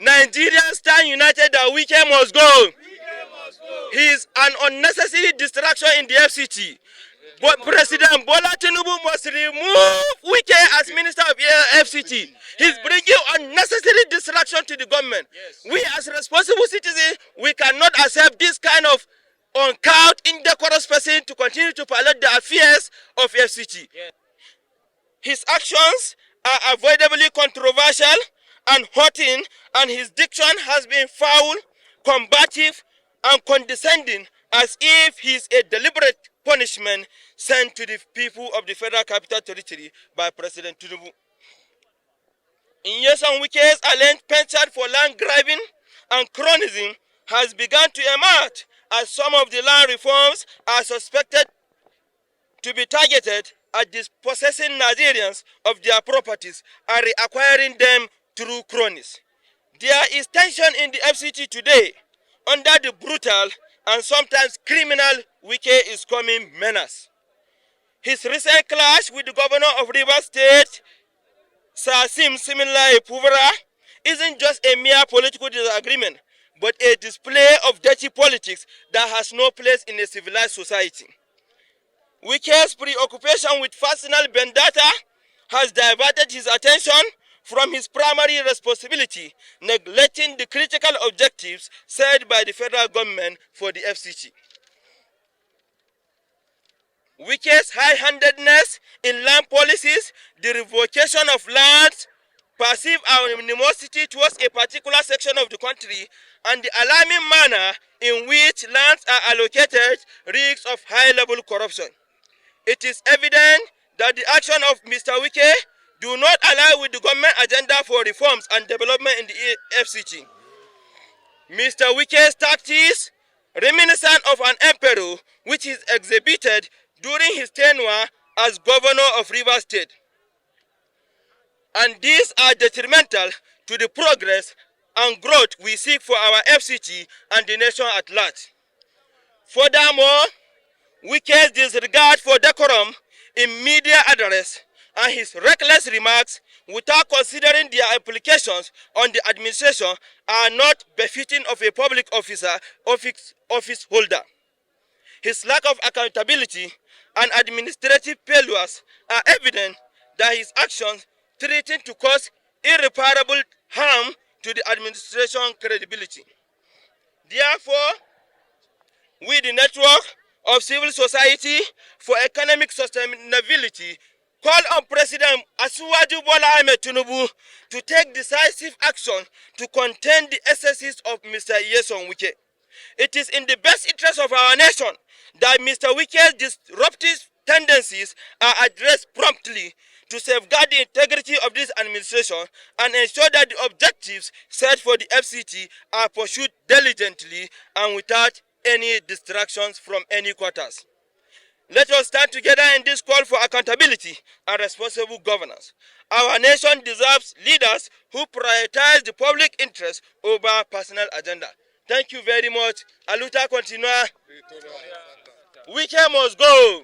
Nigerians stand united that Wike must go. He is an unnecessary distraction in the FCT. But President Bola Tinubu must remove Wike as Minister of FCT. He's bringing unnecessary distraction to the government. We as responsible citizens, we cannot accept this kind of uncouth, indecorous person to continue to pilot the affairs of FCT. His actions are avoidably controversial and hurting, and his diction has been foul, combative, and condescending, as if he is a deliberate punishment sent to the people of the Federal Capital Territory by President Tinubu. In Nyesom Wike's alleged penchant for land grabbing and cronyism has begun to emerge, as some of the land reforms are suspected to be targeted at dispossessing Nigerians of their properties and reacquiring them through cronies. There is tension in the FCT today under the brutal and sometimes criminal Wike is coming menace. His recent clash with the governor of Rivers State, Sir SYMFONI, isn't just a mere political disagreement, but a display of dirty politics that has no place in a civilized society. Wike's preoccupation with personal vendetta has diverted his attention from his primary responsibility, neglecting the critical objectives set by the federal government for the FCT. Wike's high-handedness in land policies, the revocation of lands, perceived animosity towards a particular section of the country, and the alarming manner in which lands are allocated reeks of high-level corruption. It is evident that the action of Mr. Wike do not align with the government agenda for reforms and development in the FCT. Mr. Wike's tactics, reminiscent of an emperor, which is exhibited during his tenure as governor of Rivers State. And these are detrimental to the progress and growth we seek for our FCT and the nation at large. Furthermore, Wike's disregard for decorum in media address and his reckless remarks without considering their implications on the administration are not befitting of a public office holder. His lack of accountability and administrative failures are evident that his actions threaten to cause irreparable harm to the administration's credibility. Therefore, we, the network of civil society for economic sustainability, call on President Asiwaju Bola Ahmed Tinubu to take decisive action to contain the excesses of Mr. Nyesom Wike. It is in the best interest of our nation that Mr. Wike's disruptive tendencies are addressed promptly to safeguard the integrity of this administration and ensure that the objectives set for the FCT are pursued diligently and without any distractions from any quarters. Let us stand together in this call for accountability and responsible governance. Our nation deserves leaders who prioritize the public interest over personal agenda. Thank you very much. Aluta continua. Wike must go.